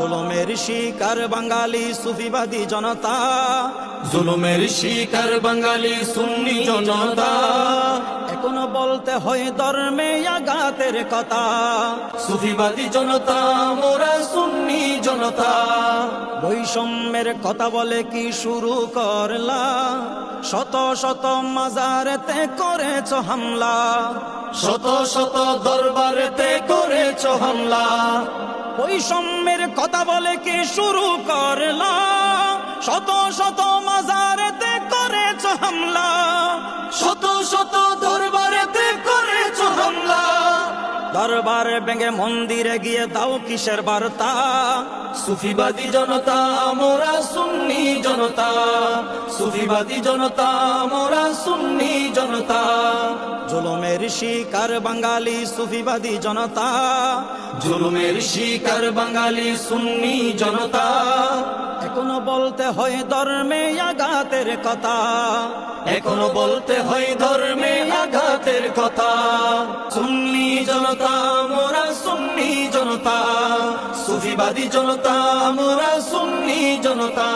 জুলুমের শিকার বাঙালি সুফিবাদী জনতা, জুলুমের শিকার বাঙালি সুন্নি জনতা, এখনো বলতে হয় ধর্মে আঘাতের কথা। সুফিবাদী জনতা মোরা সুন্নি জনতা, বৈষম্যের কথা বলে কি শুরু করলা, শত শত মাজারেতে করেছ হামলা, শত শত দরবারেতে করেছ হামলা। বৈষম্যের কথা বলে কি শুরু করলা, শত শত মাজারেতে করেছ হামলা, শত শত দরবারেতে করেছ হামলা। দরবার ভেঙে মন্দিরে গিয়ে দাও কিসের বার্তা, সুফিবাদী জনতা মোরা সুন্নি জনতা, সুফিবাদী জনতা মোরা সুন্নি জনতা, জুলুমের শিকার বাঙালি সুফিবাদী জনতা, জুলুমের শিকার বাঙালি সুন্নি জনতা, এখনো বলতে হয় ধর্মে আঘাতের কথা, এখনো বলতে হয় ধর্মে আঘাতের কথা। সুন্নি জনতা মোরা সুন্নি জনতা, সুফিবাদী জনতা মোরা সুন্নি জনতা।